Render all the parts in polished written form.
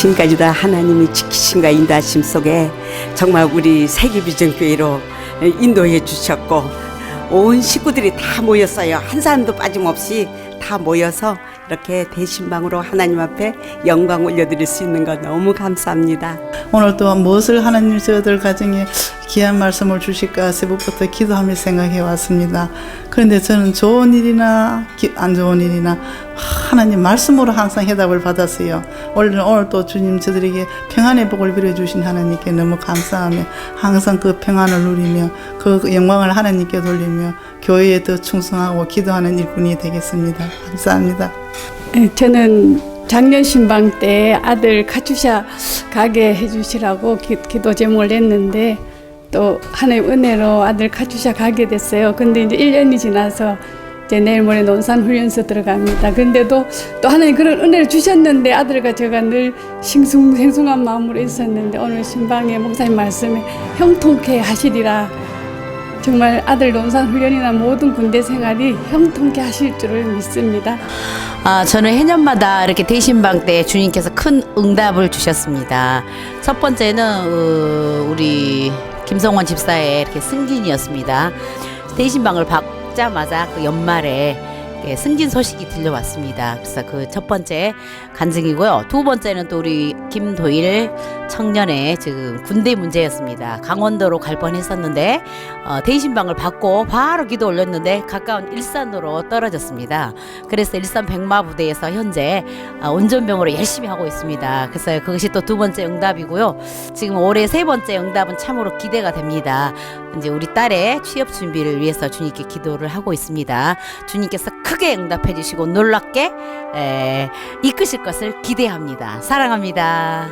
지금까지도 하나님이 지키심과 인도하심 속에 정말 우리 세계비전교회로 인도해 주셨고 온 식구들이 다 모였어요. 한 사람도 빠짐없이 다 모여서 이렇게 대신방으로 하나님 앞에 영광 올려드릴 수 있는 것 너무 감사합니다. 오늘 또한 무엇을 하나님 저들 가정에 귀한 말씀을 주실까 새벽부터 기도하며 생각해 왔습니다. 그런데 저는 좋은 일이나 안 좋은 일이나 하나님 말씀으로 항상 해답을 받았어요. 오늘 또 주님 저들에게 평안의 복을 빌어주신 하나님께 너무 감사하며 항상 그 평안을 누리며 그 영광을 하나님께 돌리며 교회에 더 충성하고 기도하는 일꾼이 되겠습니다. 감사합니다. 저는 작년 신방 때 아들 카투샤 가게 해주시라고 기도 제목을 냈는데 또 하나님 은혜로 아들 카투샤 가게 됐어요. 근데 이제 1년이 지나서 이제 내일 모레 논산 훈련소 들어갑니다. 근데도 또 하나님 그런 은혜를 주셨는데 아들과 제가 늘 싱숭생숭한 마음으로 있었는데 오늘 신방에 목사님 말씀에 형통케 하시리라. 정말 아들 논산 훈련이나 모든 군대 생활이 형통케 하실 줄을 믿습니다. 저는 해년마다 이렇게 대신방 때 주님께서 큰 응답을 주셨습니다. 첫 번째는 우리 김성원 집사의 이렇게 승진이었습니다. 대신방을 받자마자 그 연말에 승진 소식이 들려왔습니다. 그래서 그 첫 번째 간증이고요. 두 번째는 또 우리 김도일 청년의 지금 군대 문제였습니다. 강원도로 갈 뻔했었는데 대신방을 받고 바로 기도 올렸는데 가까운 일산으로 떨어졌습니다. 그래서 일산 백마 부대에서 현재 운전병으로 열심히 하고 있습니다. 그래서 그것이 또 두 번째 응답이고요. 지금 올해 세 번째 응답은 참으로 기대가 됩니다. 이제 우리 딸의 취업 준비를 위해서 주님께 기도를 하고 있습니다. 주님께서 크게 응답해 주시고 놀랍게 이끄실 것을 기대합니다. 사랑합니다.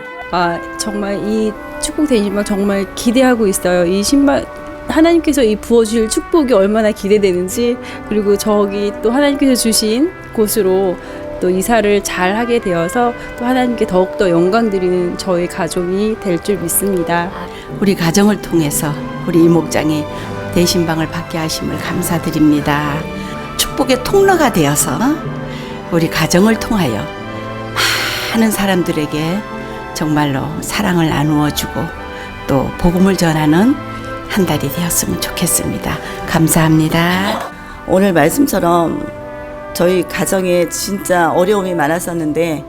정말 이 축복 대신방 정말 기대하고 있어요. 이 신방 하나님께서 이 부어주실 축복이 얼마나 기대되는지, 그리고 저기 또 하나님께서 주신 곳으로 또 이사를 잘 하게 되어서 또 하나님께 더욱더 영광 드리는 저희 가족이 될 줄 믿습니다. 우리 가정을 통해서 우리 이목장이 대신방을 받게 하심을 감사드립니다. 축복의 통로가 되어서 우리 가정을 통하여 많은 사람들에게 정말로 사랑을 나누어주고 또 복음을 전하는 한 달이 되었으면 좋겠습니다. 감사합니다. 오늘 말씀처럼 저희 가정에 진짜 어려움이 많았었는데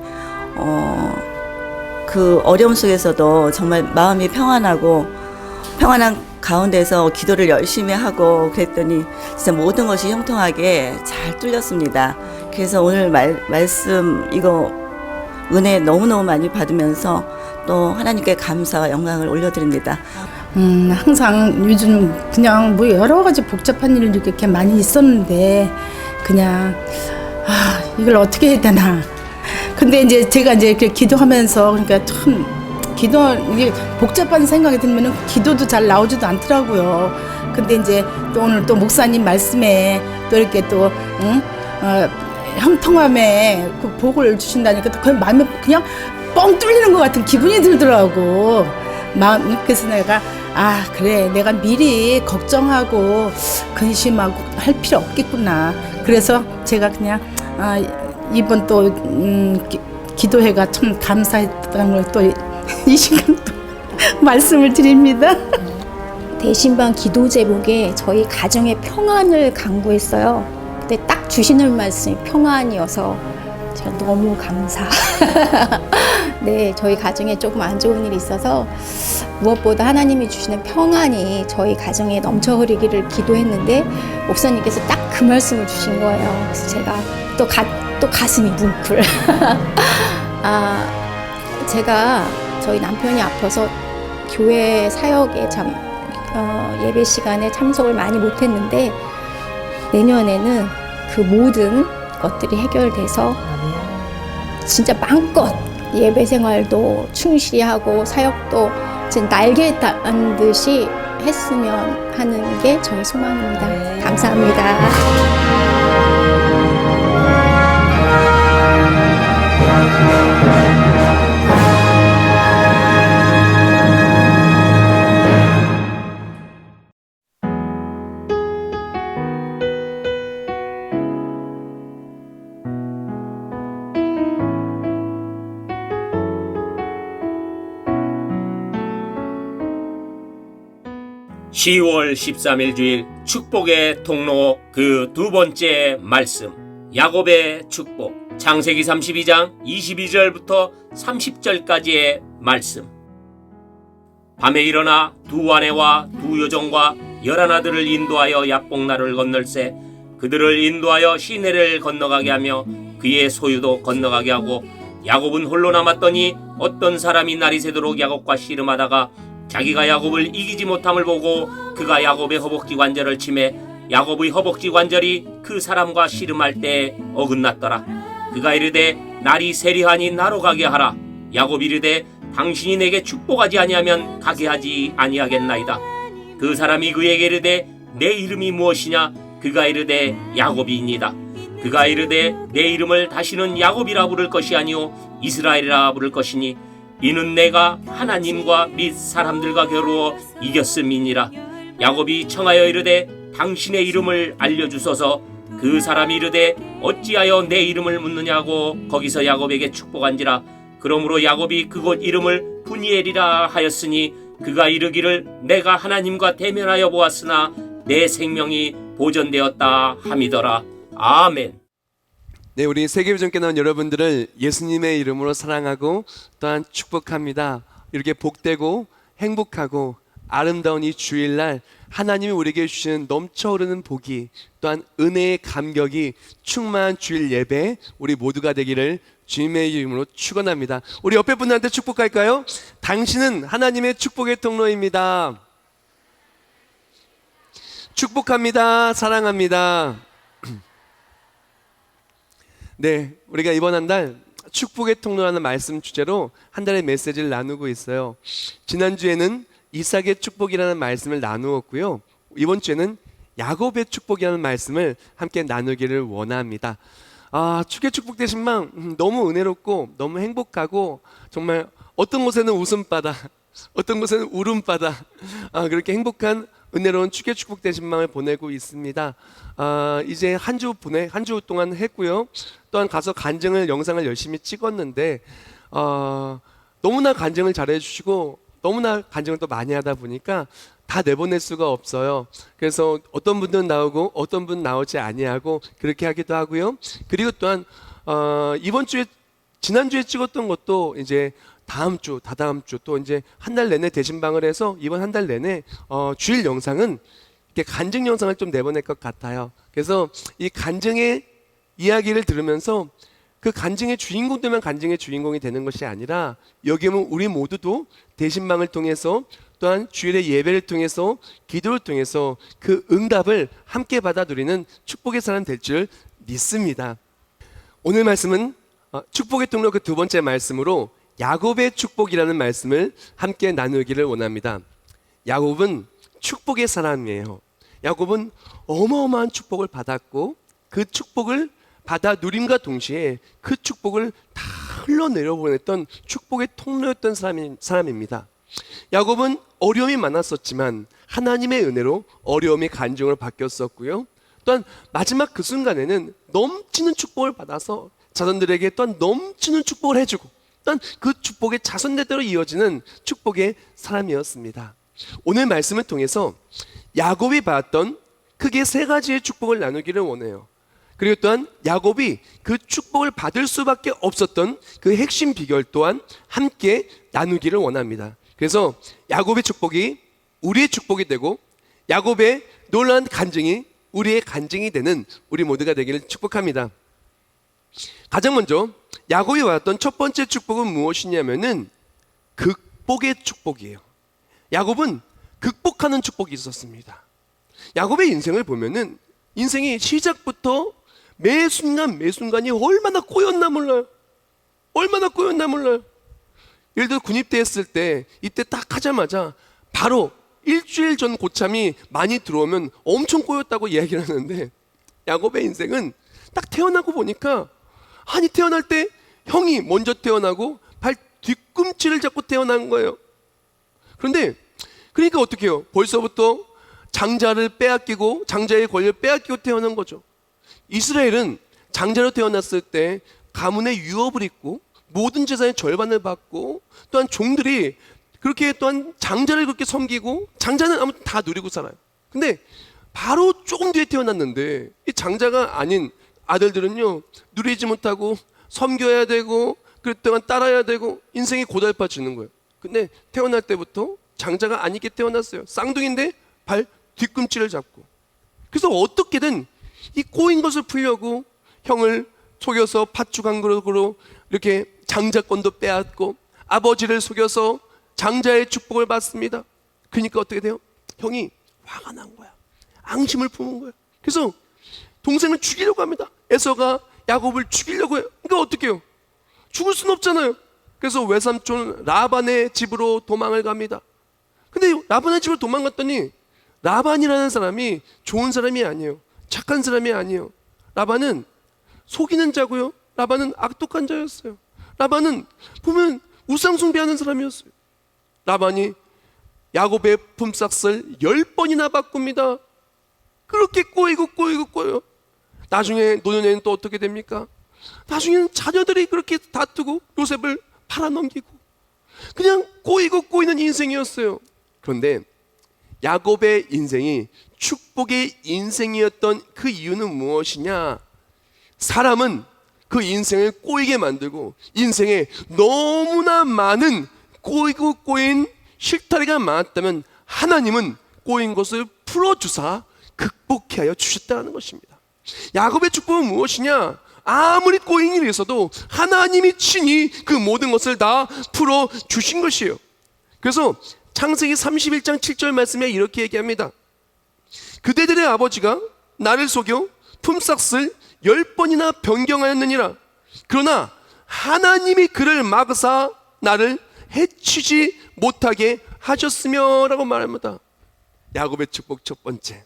그 어려움 속에서도 정말 마음이 평안하고 평안한 가운데서 기도를 열심히 하고 그랬더니 진짜 모든 것이 형통하게 잘 뚫렸습니다. 그래서 오늘 말씀 이거 은혜 너무너무 많이 받으면서 또 하나님께 감사와 영광을 올려드립니다. 항상 요즘 그냥 뭐 여러 가지 복잡한 일이 이렇게 많이 있었는데 그냥 이걸 어떻게 해야 되나. 근데 이제 제가 이제 이렇게 기도하면서 그러니까 참 이게 복잡한 생각이 들면은 기도도 잘 나오지도 않더라고요. 근데 이제 또 오늘 또 목사님 말씀에 또 이렇게 또 형통함에 그 복을 주신다니까 또 그 마음에 그냥 뻥 뚫리는 것 같은 기분이 들더라고. 그래서 내가 그래 내가 미리 걱정하고 근심하고 할 필요 없겠구나. 그래서 제가 그냥 이번 또 기도회가 참 감사했다는 걸 또 이 시간 또 말씀을 드립니다. 대신방 기도 제목에 저희 가정의 평안을 간구했어요. 근데 딱 주시는 말씀이 평안이어서 제가 너무 감사. 네, 저희 가정에 조금 안 좋은 일이 있어서 무엇보다 하나님이 주시는 평안이 저희 가정에 넘쳐 흐르기를 기도했는데 목사님께서 딱 그 말씀을 주신 거예요. 그래서 제가 또 가슴이 뭉클. 제가 저희 남편이 아파서 교회 사역에 예배 시간에 참석을 많이 못했는데 내년에는 그 모든 것들이 해결돼서 진짜 마음껏 예배 생활도 충실히 하고 사역도 진짜 날개 단 듯이 했으면 하는 게 저의 소망입니다. 감사합니다. 10월 13일 주일 축복의 통로 그 두 번째 말씀, 야곱의 축복, 창세기 32장 22절부터 30절까지의 말씀. 밤에 일어나 두 아내와 두 여종과 11아들을 인도하여 야복나루를 건널세 그들을 인도하여 시내를 건너가게 하며 그의 소유도 건너가게 하고, 야곱은 홀로 남았더니 어떤 사람이 날이 새도록 야곱과 씨름하다가 자기가 야곱을 이기지 못함을 보고 그가 야곱의 허벅지 관절을 치매 야곱의 허벅지 관절이 그 사람과 씨름할 때에 어긋났더라. 그가 이르되 날이 세리하니 나로 가게 하라. 야곱이 이르되 당신이 내게 축복하지 아니하면 가게 하지 아니하겠나이다. 그 사람이 그에게 이르되 내 이름이 무엇이냐? 그가 이르되 야곱이니이다. 그가 이르되 내 이름을 다시는 야곱이라 부를 것이 아니요 이스라엘이라 부를 것이니 이는 내가 하나님과 및 사람들과 겨루어 이겼음이니라. 야곱이 청하여 이르되 당신의 이름을 알려주소서. 그 사람이 이르되 어찌하여 내 이름을 묻느냐고 거기서 야곱에게 축복한지라. 그러므로 야곱이 그곳 이름을 분이엘이라 하였으니 그가 이르기를 내가 하나님과 대면하여 보았으나 내 생명이 보존되었다 함이더라. 아멘. 네, 우리 세계비전교회 나온 여러분들을 예수님의 이름으로 사랑하고 또한 축복합니다. 이렇게 복되고 행복하고 아름다운 이 주일날 하나님이 우리에게 주시는 넘쳐흐르는 복이 또한 은혜의 감격이 충만한 주일 예배 우리 모두가 되기를 주님의 이름으로 축원합니다. 우리 옆에 분들한테 축복할까요? 당신은 하나님의 축복의 통로입니다. 축복합니다. 사랑합니다. 네, 우리가 이번 한 달 축복의 통로라는 말씀 주제로 한 달의 메시지를 나누고 있어요. 지난주에는 이삭의 축복이라는 말씀을 나누었고요. 이번 주에는 야곱의 축복이라는 말씀을 함께 나누기를 원합니다. 축의 축복 대신만 너무 은혜롭고 너무 행복하고 정말 어떤 곳에는 웃음바다, 어떤 곳에는 울음바다, 그렇게 행복한 은혜로운 축의 축복 대신망을 보내고 있습니다. 이제 한 주 동안 했고요. 또한 가서 간증을 영상을 열심히 찍었는데 너무나 간증을 잘해주시고 너무나 간증을 또 많이 하다 보니까 다 내보낼 수가 없어요. 그래서 어떤 분들은 나오고 어떤 분은 나오지 아니하고 그렇게 하기도 하고요. 그리고 또한 이번 주에 지난주에 찍었던 것도 이제 다음 주, 다다음 주 또 이제 한 달 내내 대신방을 해서 이번 한 달 내내 주일 영상은 이렇게 간증 영상을 좀 내보낼 것 같아요. 그래서 이 간증의 이야기를 들으면서 그 간증의 주인공 되면 간증의 주인공이 되는 것이 아니라 여기 오면 우리 모두도 대신방을 통해서 또한 주일의 예배를 통해서 기도를 통해서 그 응답을 함께 받아 누리는 축복의 사람 될 줄 믿습니다. 오늘 말씀은 축복의 통로 그 두 번째 말씀으로 야곱의 축복이라는 말씀을 함께 나누기를 원합니다. 야곱은 축복의 사람이에요. 야곱은 어마어마한 축복을 받았고 그 축복을 받아 누림과 동시에 그 축복을 다 흘러내려 보냈던 축복의 통로였던 사람입니다. 야곱은 어려움이 많았었지만 하나님의 은혜로 어려움이 간증으로 바뀌었었고요. 또한 마지막 그 순간에는 넘치는 축복을 받아서 자손들에게 또한 넘치는 축복을 해주고 또한 그 축복의 자손대대로 이어지는 축복의 사람이었습니다. 오늘 말씀을 통해서 야곱이 받았던 크게 세 가지의 축복을 나누기를 원해요. 그리고 또한 야곱이 그 축복을 받을 수밖에 없었던 그 핵심 비결 또한 함께 나누기를 원합니다. 그래서 야곱의 축복이 우리의 축복이 되고 야곱의 놀라운 간증이 우리의 간증이 되는 우리 모두가 되기를 축복합니다. 가장 먼저 야곱이 받았던 첫 번째 축복은 무엇이냐면은 극복의 축복이에요. 야곱은 극복하는 축복이 있었습니다. 야곱의 인생을 보면은 인생이 시작부터 매 순간이 얼마나 꼬였나 몰라요. 예를 들어 군입대 했을 때 이때 딱 하자마자 바로 일주일 전 고참이 많이 들어오면 엄청 꼬였다고 이야기를 하는데 야곱의 인생은 딱 태어나고 보니까 태어날 때 형이 먼저 태어나고 발 뒤꿈치를 잡고 태어난 거예요. 그러니까 어떻게 해요? 벌써부터 장자를 빼앗기고 장자의 권리를 빼앗기고 태어난 거죠. 이스라엘은 장자로 태어났을 때 가문의 유업을 입고 모든 재산의 절반을 받고 또한 종들이 그렇게 또한 장자를 그렇게 섬기고 장자는 아무튼 다 누리고 살아요. 근데 바로 조금 뒤에 태어났는데 이 장자가 아닌 아들들은요 누리지 못하고 섬겨야 되고 그랬더니 따라야 되고 인생이 고달파지는 거예요. 근데 태어날 때부터 장자가 아니게 태어났어요. 쌍둥이인데 발 뒤꿈치를 잡고. 그래서 어떻게든 이 꼬인 것을 풀려고 형을 속여서 팥죽 한 그릇으로 이렇게 장자권도 빼앗고 아버지를 속여서 장자의 축복을 받습니다. 그러니까 어떻게 돼요? 형이 화가 난 거야. 앙심을 품은 거야. 그래서 동생을 죽이려고 합니다. 에서가 야곱을 죽이려고 해요. 그러니까 어떻게 해요? 죽을 수는 없잖아요. 그래서 외삼촌 라반의 집으로 도망을 갑니다. 근데 라반의 집으로 도망갔더니 라반이라는 사람이 좋은 사람이 아니에요. 착한 사람이 아니에요. 라반은 속이는 자고요. 라반은 악독한 자였어요. 라반은 보면 우상 숭배하는 사람이었어요. 라반이 야곱의 품삯을 10번이나 바꿉니다. 그렇게 꼬여요. 나중에 노년에는 또 어떻게 됩니까? 나중에는 자녀들이 그렇게 다투고 요셉을 팔아넘기고 그냥 꼬이는 인생이었어요. 그런데 야곱의 인생이 축복의 인생이었던 그 이유는 무엇이냐? 사람은 그 인생을 꼬이게 만들고 인생에 너무나 많은 꼬인 실타래가 많았다면 하나님은 꼬인 것을 풀어주사 극복해 하여 주셨다는 것입니다. 야곱의 축복은 무엇이냐? 아무리 꼬인 일이 있어도 하나님이 친히 그 모든 것을 다 풀어주신 것이에요. 그래서 창세기 31장 7절 말씀에 이렇게 얘기합니다. 그대들의 아버지가 나를 속여 품삯을 10번이나 변경하였느니라. 그러나 하나님이 그를 막으사 나를 해치지 못하게 하셨으며 라고 말합니다. 야곱의 축복 첫 번째,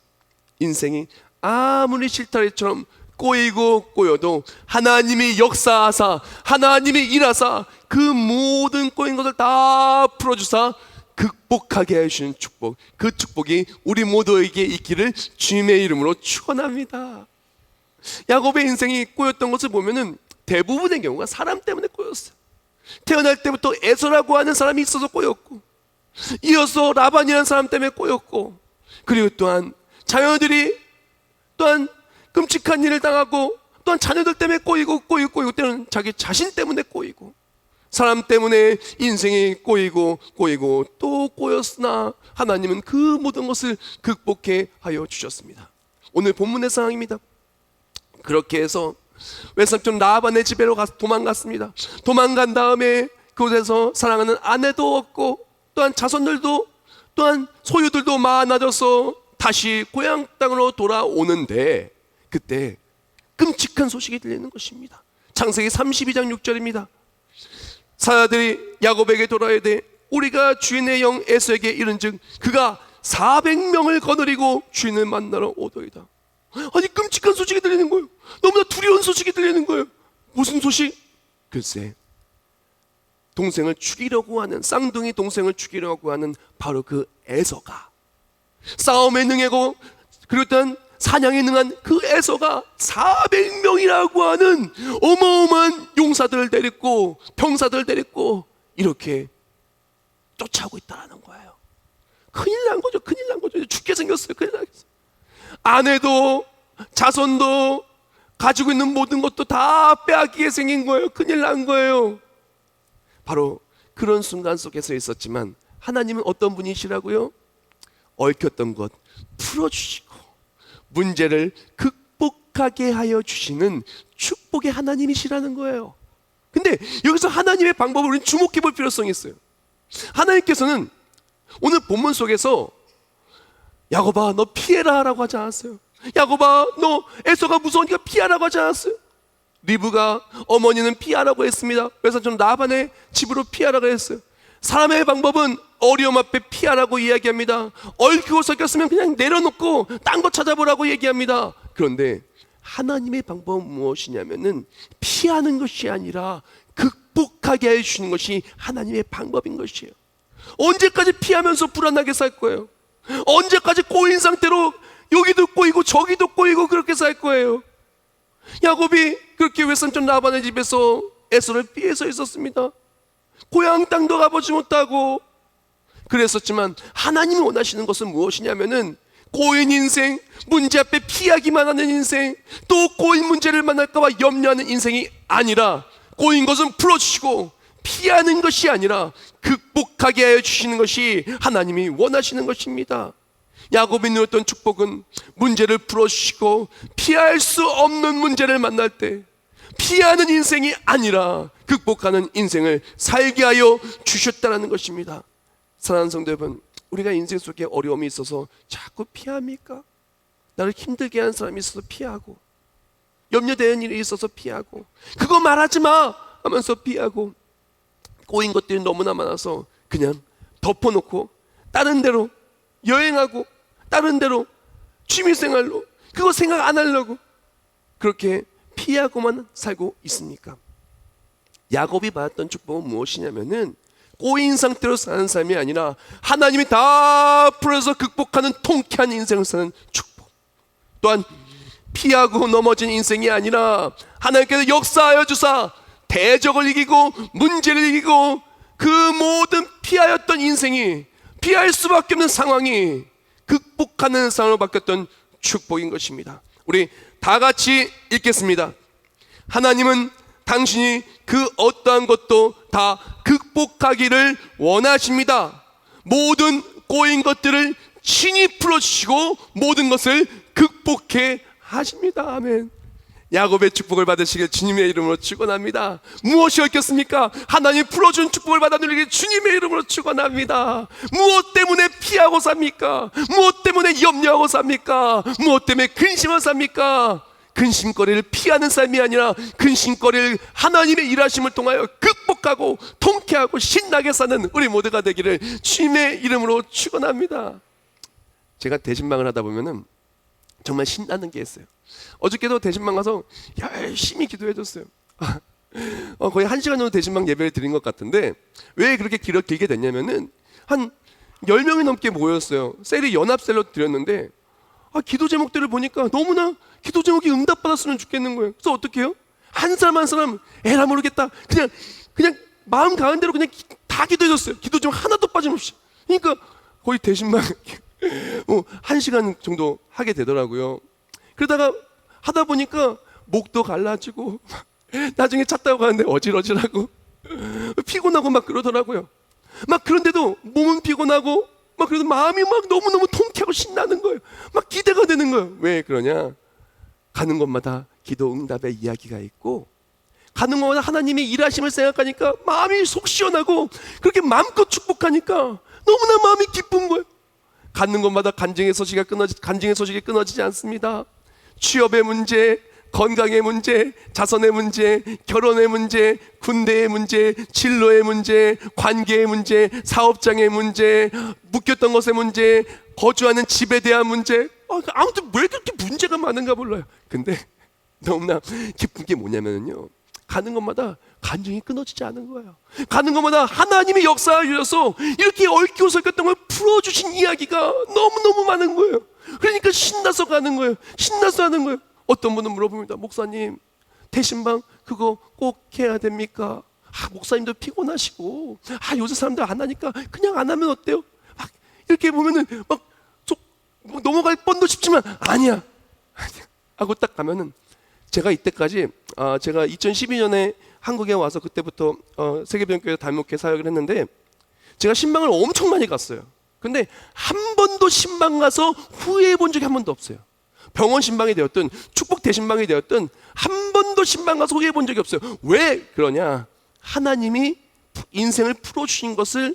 인생이 아무리 실타래처럼 꼬여도 하나님이 역사하사 하나님이 일하사 그 모든 꼬인 것을 다 풀어주사 극복하게 해주시는 축복, 그 축복이 우리 모두에게 있기를 주님의 이름으로 축원합니다. 야곱의 인생이 꼬였던 것을 보면은 대부분의 경우가 사람 때문에 꼬였어요. 태어날 때부터 에서라고 하는 사람이 있어서 꼬였고, 이어서 라반이라는 사람 때문에 꼬였고, 그리고 또한 자녀들이 또한 끔찍한 일을 당하고, 또한 자녀들 때문에 꼬이고 때는 자기 자신 때문에 꼬이고, 사람 때문에 인생이 꼬이고 또 꼬였으나 하나님은 그 모든 것을 극복해 하여 주셨습니다. 오늘 본문의 상황입니다. 그렇게 해서 외삼촌 라반의 집에로 도망갔습니다. 도망간 다음에 그곳에서 사랑하는 아내도 얻고 또한 자손들도 또한 소유들도 많아져서 다시 고향 땅으로 돌아오는데 그때 끔찍한 소식이 들리는 것입니다. 창세기 32장 6절입니다. 사자들이 야곱에게 돌아야 돼 우리가 주인의 영 에서에게 이른즉 그가 400명을 거느리고 주인을 만나러 오더이다. 아니 끔찍한 소식이 들리는 거예요. 너무나 두려운 소식이 들리는 거예요. 무슨 소식? 글쎄 동생을 죽이려고 하는 쌍둥이 동생을 죽이려고 하는 바로 그 에서가 싸움에 능하고 그리고 또한 사냥에 능한 그 에서가 400명이라고 하는 어마어마한 용사들을 데리고 병사들을 데리고 이렇게 쫓아오고 있다는 거예요. 큰일 난 거죠. 죽게 생겼어요. 큰일 나겠어요. 아내도 자손도 가지고 있는 모든 것도 다 빼앗기게 생긴 거예요. 큰일 난 거예요. 바로 그런 순간 속에서 있었지만 하나님은 어떤 분이시라고요? 얽혔던 것 풀어주시고 문제를 극복하게 하여 주시는 축복의 하나님이시라는 거예요. 근데 여기서 하나님의 방법을 우리는 주목해 볼 필요성이 있어요. 하나님께서는 오늘 본문 속에서 야곱아 너 피해라 라고 하지 않았어요. 야곱아 너 에서가 무서우니까 피하라고 하지 않았어요. 리브가 어머니는 피하라고 했습니다. 그래서 좀 라반의 집으로 피하라고 했어요. 사람의 방법은 어려움 앞에 피하라고 이야기합니다. 얽히고 섞였으면 그냥 내려놓고 딴 거 찾아보라고 얘기합니다. 그런데 하나님의 방법은 무엇이냐면은 피하는 것이 아니라 극복하게 해주시는 것이 하나님의 방법인 것이에요. 언제까지 피하면서 불안하게 살 거예요? 언제까지 꼬인 상태로 여기도 꼬이고 저기도 꼬이고 그렇게 살 거예요? 야곱이 그렇게 외삼촌 라반의 집에서 에서를 피해서 있었습니다. 고향 땅도 가보지 못하고 그랬었지만 하나님이 원하시는 것은 무엇이냐면은 꼬인 인생, 문제 앞에 피하기만 하는 인생, 또 꼬인 문제를 만날까봐 염려하는 인생이 아니라 꼬인 것은 풀어주시고 피하는 것이 아니라 극복하게 하여 주시는 것이 하나님이 원하시는 것입니다. 야곱이 누렸던 축복은 문제를 풀어주시고 피할 수 없는 문제를 만날 때 피하는 인생이 아니라 극복하는 인생을 살게 하여 주셨다는 것입니다. 사랑하는 성도 여러분, 우리가 인생 속에 어려움이 있어서 자꾸 피합니까? 나를 힘들게 하는 사람이 있어서 피하고, 염려되는 일이 있어서 피하고, 그거 말하지 마 하면서 피하고, 꼬인 것들이 너무나 많아서 그냥 덮어놓고 다른 데로 여행하고 다른 데로 취미생활로 그거 생각 안 하려고 그렇게 피하고만 살고 있습니까? 야곱이 받았던 축복은 무엇이냐면은 꼬인 상태로 사는 삶이 아니라 하나님이 다 풀어서 극복하는 통쾌한 인생을 사는 축복. 또한 피하고 넘어진 인생이 아니라 하나님께서 역사하여 주사 대적을 이기고 문제를 이기고 그 모든 피하였던 인생이 피할 수밖에 없는 상황이 극복하는 상황으로 바뀌었던 축복인 것입니다. 우리 다 같이 읽겠습니다. 하나님은 당신이 그 어떠한 것도 다 극복하기를 원하십니다. 모든 꼬인 것들을 친히 풀어주시고 모든 것을 극복해 하십니다. 아멘. 야곱의 축복을 받으시길 주님의 이름으로 축원합니다. 무엇이 얽혔습니까? 하나님 풀어준 축복을 받아 누리길 주님의 이름으로 축원합니다. 무엇 때문에 피하고 삽니까? 무엇 때문에 염려하고 삽니까? 무엇 때문에 근심하고 삽니까? 근심거리를 피하는 삶이 아니라 근심거리를 하나님의 일하심을 통하여 극복하고 통쾌하고 신나게 사는 우리 모두가 되기를 주님의 이름으로 축원합니다. 제가 대신방을 하다 보면은 정말 신나는 게 있어요. 어저께도 대신방 가서 열심히 기도해줬어요. 거의 1시간 정도 대신방 예배를 드린 것 같은데 왜 그렇게 길게 됐냐면은 한 10명이 넘게 모였어요. 셀이 연합셀로 드렸는데 기도 제목들을 보니까 너무나 기도 제목이 응답받았으면 좋겠는 거예요. 그래서 어떻게 해요? 한 사람 한 사람 에라 모르겠다 그냥 마음 가는 대로 그냥 다 기도해줬어요. 기도 제목 하나도 빠짐없이. 그러니까 거의 대신방 1시간 정도 하게 되더라고요. 그러다가 하다 보니까 목도 갈라지고 나중에 차 타고 가는데 어질어질하고 피곤하고 막 그러더라고요. 막 그런데도 몸은 피곤하고 막 그래도 마음이 막 너무너무 통쾌하고 신나는 거예요. 막 기대가 되는 거예요. 왜 그러냐? 가는 곳마다 기도 응답의 이야기가 있고 가는 곳마다 하나님의 일하심을 생각하니까 마음이 속 시원하고 그렇게 마음껏 축복하니까 너무나 마음이 기쁜 거예요. 가는 곳마다 간증의 소식이 끊어지지 않습니다. 취업의 문제, 건강의 문제, 자선의 문제, 결혼의 문제, 군대의 문제, 진로의 문제, 관계의 문제, 사업장의 문제, 묶였던 것의 문제, 거주하는 집에 대한 문제. 아무튼 왜 그렇게 문제가 많은가 몰라요. 근데 너무나 기쁜 게 뭐냐면요, 가는 곳마다 간증이 끊어지지 않은 거예요. 가는 곳마다 하나님의 역사를 이루어서 이렇게 얽히고 설켰던 걸 풀어주신 이야기가 너무너무 많은 거예요. 그러니까 신나서 가는 거예요. 신나서 하는 거예요. 어떤 분은 물어봅니다. 목사님, 대신방 그거 꼭 해야 됩니까? 목사님도 피곤하시고 요새 사람들 안 하니까 그냥 안 하면 어때요? 막 이렇게 보면은 막 넘어갈 뻔도 싶지만 아니야 하고 딱 가면은, 제가 이때까지 제가 2012년에 한국에 와서 그때부터 세계병교회 단목회 사역을 했는데 제가 신방을 엄청 많이 갔어요. 근데 한 번도 신방 가서 후회해 본 적이 한 번도 없어요. 병원 신방이 되었든 축복 대신방이 되었든 한 번도 신방 가서 후회해 본 적이 없어요. 왜 그러냐? 하나님이 인생을 풀어주신 것을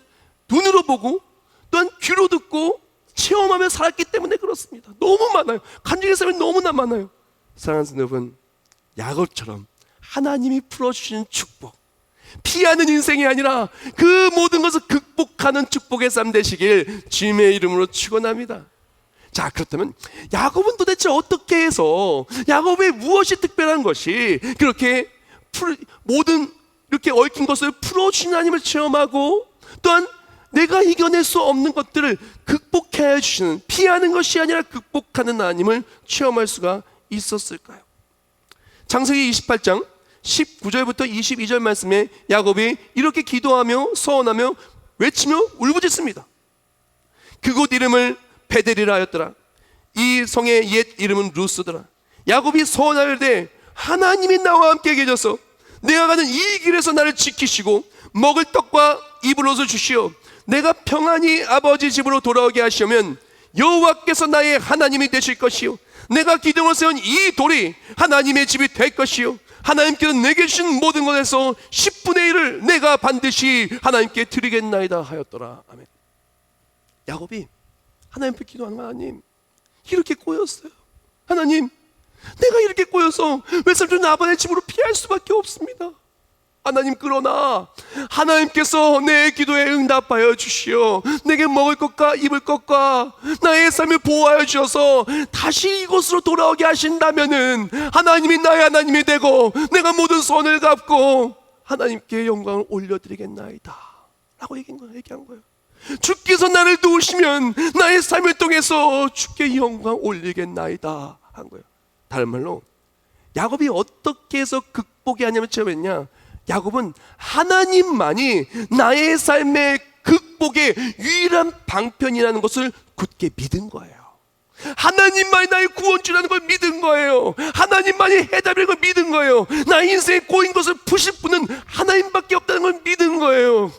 눈으로 보고 또한 귀로 듣고 체험하며 살았기 때문에 그렇습니다. 너무 많아요. 간증의 사람이 너무나 많아요. 사랑하는 여러분, 야곱처럼 하나님이 풀어주신 축복, 피하는 인생이 아니라 그 모든 것을 극복하는 축복의 삶 되시길 주님의 이름으로 축원합니다. 자, 그렇다면 야곱은 도대체 어떻게 해서, 야곱의 무엇이 특별한 것이 그렇게 모든 이렇게 얽힌 것을 풀어주신 하나님을 체험하고 또한 내가 이겨낼 수 없는 것들을 극복해 주시는, 피하는 것이 아니라 극복하는 하나님을 체험할 수가 있었을까요? 창세기 28장 19절부터 22절 말씀에 야곱이 이렇게 기도하며 서원하며 외치며 울부짖습니다. 그곳 이름을 베델이라 하였더라. 이 성의 옛 이름은 루스더라. 야곱이 소원하되 하나님이 나와 함께 계셔서 내가 가는 이 길에서 나를 지키시고 먹을 떡과 입을 옷을 주시어 내가 평안히 아버지 집으로 돌아오게 하시면 여호와께서 나의 하나님이 되실 것이요 내가 기둥을 세운 이 돌이 하나님의 집이 될 것이요 하나님께서 내게 주신 모든 것에서 10분의 1을 내가 반드시 하나님께 드리겠나이다 하였더라. 아멘. 야곱이 하나님 앞에 기도하는 거야. 하나님, 이렇게 꼬였어요. 하나님, 내가 이렇게 꼬여서 외삼촌 아버지의 집으로 피할 수밖에 없습니다. 하나님, 그러나 하나님께서 내 기도에 응답하여 주시어 내게 먹을 것과 입을 것과 나의 삶을 보호하여 주셔서 다시 이곳으로 돌아오게 하신다면은 하나님이 나의 하나님이 되고 내가 모든 손을 갚고 하나님께 영광을 올려드리겠나이다 라고 얘기한 거예요. 주께서 나를 도우시면 나의 삶을 통해서 주께 영광 올리겠나이다 한 거예요. 다른 말로 야곱이 어떻게 해서 극복이 아니면 처음했냐, 야곱은 하나님만이 나의 삶의 극복의 유일한 방편이라는 것을 굳게 믿은 거예요. 하나님만이 나의 구원주라는 걸 믿은 거예요. 하나님만이 해답이라는 걸 믿은 거예요. 나의 인생에 꼬인 것을 푸실 분은 하나님밖에 없다는 걸 믿은 거예요.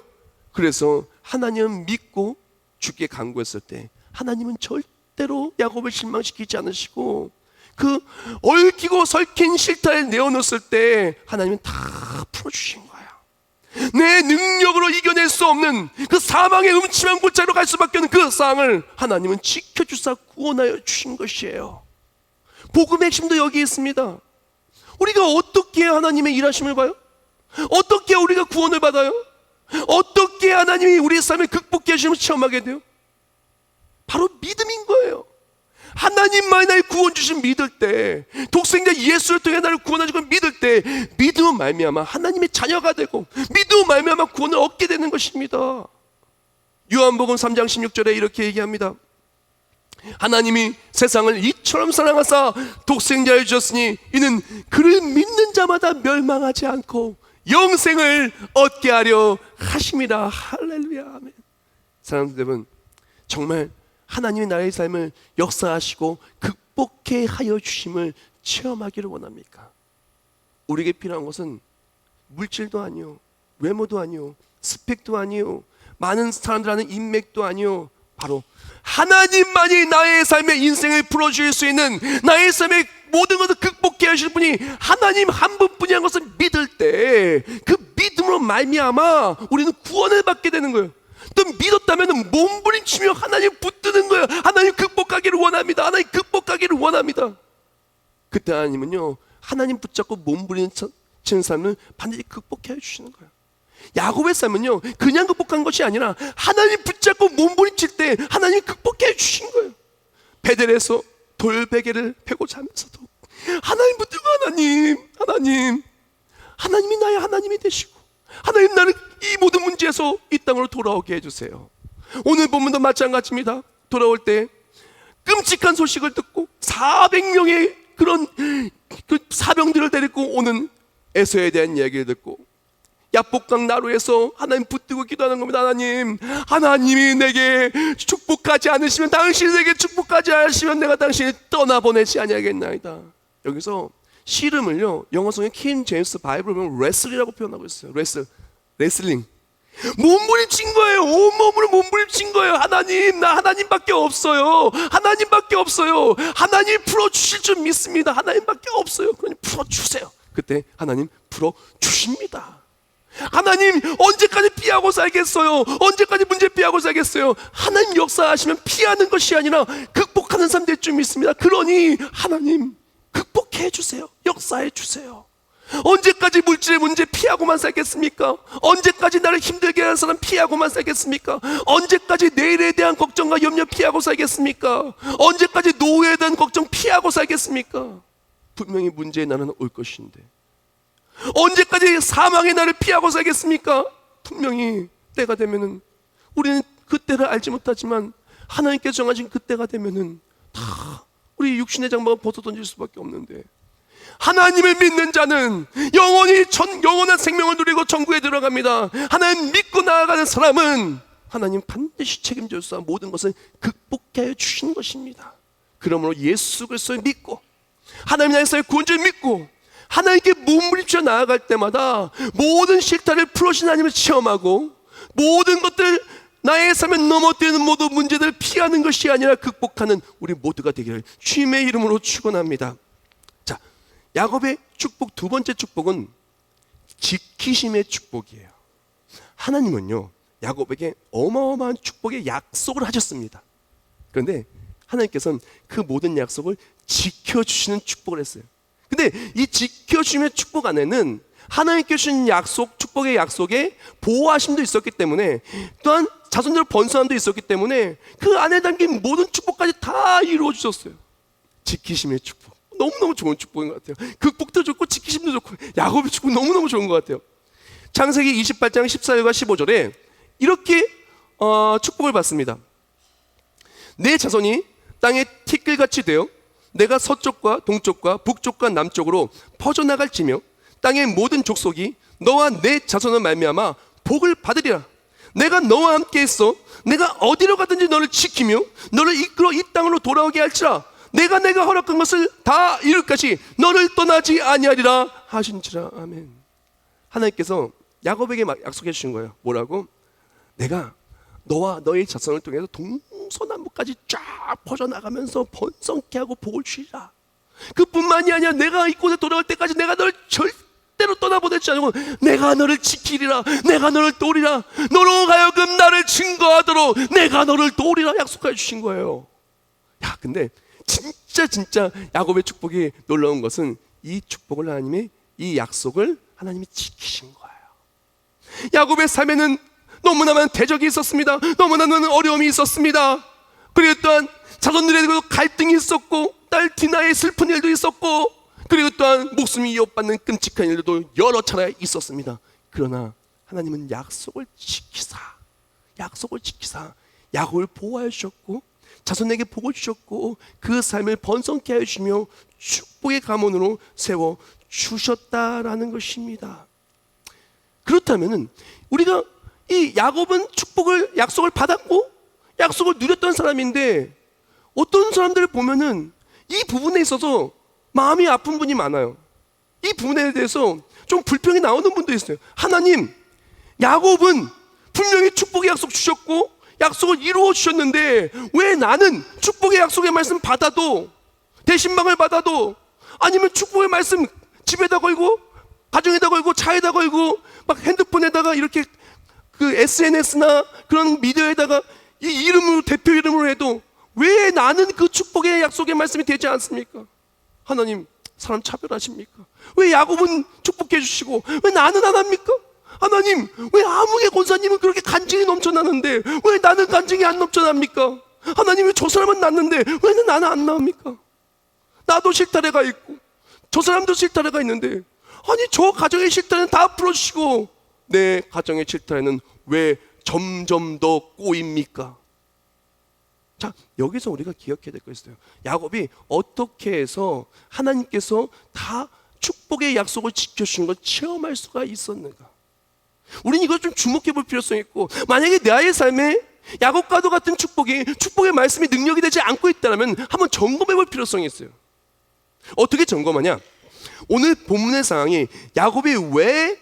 그래서 하나님은 믿고 주께 간구했을 때 하나님은 절대로 야곱을 실망시키지 않으시고 그 얽히고 설킨 실타를 내어놓았을 때 하나님은 다 풀어주신 거예요. 내 능력으로 이겨낼 수 없는 그 사망의 음침한 골짜기로 갈 수밖에 없는 그 상황을 하나님은 지켜주사 구원하여 주신 것이에요. 복음의 핵심도 여기 있습니다. 우리가 어떻게 하나님의 일하심을 봐요? 어떻게 우리가 구원을 받아요? 어떻게 하나님이 우리의 삶을 극복해 주심을 체험하게 돼요? 바로 믿음인 거예요. 하나님만이 나의 구원 주신 믿을 때, 독생자 예수를 통해 나를 구원하신 걸 믿을 때, 믿음은 말미암아 하나님의 자녀가 되고 믿음은 말미암아 구원을 얻게 되는 것입니다. 요한복음 3장 16절에 이렇게 얘기합니다. 하나님이 세상을 이처럼 사랑하사 독생자를 주셨으니 이는 그를 믿는 자마다 멸망하지 않고 영생을 얻게 하려 하심이라. 할렐루야. 아멘. 사랑하는 여러분, 정말 하나님이 나의 삶을 역사하시고 극복해 하여 주심을 체험하기를 원합니까? 우리에게 필요한 것은 물질도 아니요, 외모도 아니요, 스펙도 아니요, 많은 사람들 하는 인맥도 아니요, 바로 하나님만이 나의 삶의 인생을 풀어줄 수 있는, 나의 삶의 모든 것을 극복해 하실 분이 하나님 한 분뿐이라는 것을 믿을 때 그 믿음으로 말미암아 우리는 구원을 받게 되는 거예요. 또 믿었다면 몸부림치며 하나님 붙드는 거예요. 하나님 극복하기를 원합니다. 하나님 극복하기를 원합니다. 그때 하나님은요, 하나님 붙잡고 몸부림치는 삶을 반드시 극복해 주시는 거예요. 야곱의 삶은요, 그냥 극복한 것이 아니라 하나님 붙잡고 몸부림칠 때 하나님 극복해 주신 거예요. 베델에서 돌베개를 패고 자면서도 하나님 붙들고 하나님이 나의 하나님이 되시고 하나님, 나를 이 모든 문제에서 이 땅으로 돌아오게 해주세요. 오늘 본문도 마찬가지입니다. 돌아올 때 끔찍한 소식을 듣고 400명의 그런 사병들을 데리고 오는 에서에 대한 이야기를 듣고 야복강 나루에서 하나님 붙들고 기도하는 겁니다. 하나님이 내게 축복하지 않으시면, 당신이 내게 축복하지 않으시면 내가 당신을 떠나보내지 아니하겠나이다. 여기서 씨름을요, 영어성의 킹 제임스 바이블을 보면 레슬이라고 표현하고 있어요. 레슬링. 몸부림친 거예요. 온몸으로 몸부림친 거예요. 하나님, 나 하나님밖에 없어요. 하나님밖에 없어요. 하나님 풀어주실 줄 믿습니다. 하나님밖에 없어요. 그러니 풀어주세요. 그때 하나님 풀어주십니다. 하나님, 언제까지 피하고 살겠어요? 언제까지 문제 피하고 살겠어요? 하나님 역사하시면 피하는 것이 아니라 극복하는 삶 될 줄 믿습니다. 그러니 하나님 극복해 주세요. 역사해 주세요. 언제까지 물질의 문제 피하고만 살겠습니까? 언제까지 나를 힘들게 하는 사람 피하고만 살겠습니까? 언제까지 내일에 대한 걱정과 염려 피하고 살겠습니까? 언제까지 노후에 대한 걱정 피하고 살겠습니까? 분명히 문제의 날은 올 것인데 언제까지 사망의 날을 피하고 살겠습니까? 분명히 때가 되면은, 우리는 그때를 알지 못하지만 하나님께서 정하신 그때가 되면은 다 우리 육신의 장막을 벗어 던질 수밖에 없는데, 하나님을 믿는 자는 영원한 생명을 누리고 천국에 들어갑니다. 하나님 믿고 나아가는 사람은 하나님 반드시 책임져서 모든 것을 극복해 하여 주신 것입니다. 그러므로 예수 그리스도를 믿고 하나님 나라에서의 구원을 믿고 하나님께 몸부림쳐 나아갈 때마다 모든 실타를 풀어주신 하나님을 체험하고 모든 것들 나의 삶에 넘어뜨리는 모든 문제들을 피하는 것이 아니라 극복하는 우리 모두가 되기를 주님의 이름으로 축원합니다. 자, 야곱의 축복 두 번째 축복은 지키심의 축복이에요. 하나님은요 야곱에게 어마어마한 축복의 약속을 하셨습니다. 그런데 하나님께서는 그 모든 약속을 지켜주시는 축복을 했어요. 근데 이 지켜주심의 축복 안에는 하나님께 주신 약속, 축복의 약속에 보호하심도 있었기 때문에 또한 자손들 번성함도 있었기 때문에 그 안에 담긴 모든 축복까지 다 이루어 주셨어요. 지키심의 축복, 너무너무 좋은 축복인 것 같아요. 극복도 좋고 지키심도 좋고 야곱의 축복 너무너무 좋은 것 같아요. 창세기 28장 14절과 15절에 이렇게 축복을 받습니다. 내 자손이 땅의 티끌같이 되어 내가 서쪽과 동쪽과 북쪽과 남쪽으로 퍼져나갈지며 땅의 모든 족속이 너와 내 자손을 말미암아 복을 받으리라. 내가 너와 함께 있어 내가 어디로 가든지 너를 지키며 너를 이끌어 이 땅으로 돌아오게 할지라. 내가 허락한 것을 다 이룰 것이 너를 떠나지 아니하리라 하신지라. 아멘. 하나님께서 야곱에게 약속해 주신 거예요. 뭐라고? 내가 너와 너의 자손을 통해서 동서남북까지 쫙 퍼져나가면서 번성케 하고 복을 주리라. 그뿐만이 아니라 내가 이곳에 돌아올 때까지 내가 너를 절대로 떠나보내지 않고 내가 너를 지키리라. 내가 너를 도우리라. 너로 하여금 나를 증거하도록 내가 너를 도우리라 약속해 주신 거예요. 야, 근데 진짜 야곱의 축복이 놀라운 것은 이 축복을 하나님이 이 약속을 하나님이 지키신 거예요. 야곱의 삶에는 너무나 많은 대적이 있었습니다. 너무나 많은 어려움이 있었습니다. 그리고 또한 자손들에게도 갈등이 있었고 딸 디나의 슬픈 일도 있었고 그리고 또한 목숨이 위협받는 끔찍한 일도 여러 차례 있었습니다. 그러나 하나님은 약속을 지키사 야곱을 보호하여 주셨고 자손에게 복을 주셨고 그 삶을 번성케 하여 주시며 축복의 가문으로 세워 주셨다라는 것입니다. 그렇다면은 우리가 이 야곱은 약속을 받았고 약속을 누렸던 사람인데 어떤 사람들을 보면은 이 부분에 있어서 마음이 아픈 분이 많아요. 이 부분에 대해서 좀 불평이 나오는 분도 있어요. 하나님, 야곱은 분명히 축복의 약속 주셨고 약속을 이루어 주셨는데 왜 나는 축복의 약속의 말씀 받아도 대신방을 받아도 아니면 축복의 말씀 집에다 걸고 가정에다 걸고 차에다 걸고 막 핸드폰에다가 이렇게 그 SNS나 그런 미디어에다가 이 이름으로 대표 이름으로 해도 왜 나는 그 축복의 약속의 말씀이 되지 않습니까? 하나님 사람 차별하십니까? 왜 야곱은 축복해 주시고 왜 나는 안 합니까? 하나님 왜 아무개 권사님은 그렇게 간증이 넘쳐나는데 왜 나는 간증이 안 넘쳐납니까? 하나님 왜 저 사람은 낳는데 왜 나는 안 나옵니까? 나도 실타래가 있고 저 사람도 실타래가 있는데 아니 저 가정의 실타래는 다 풀어주시고 내 가정의 실타래는 왜 점점 더 꼬입니까? 자, 여기서 우리가 기억해야 될 거 있어요. 야곱이 어떻게 해서 하나님께서 다 축복의 약속을 지켜주신 걸 체험할 수가 있었는가? 우리는 이걸 좀 주목해 볼 필요성이 있고 만약에 나의 삶에 야곱과도 같은 축복의 말씀이 능력이 되지 않고 있다면 한번 점검해 볼 필요성이 있어요. 어떻게 점검하냐? 오늘 본문의 상황이 야곱이 왜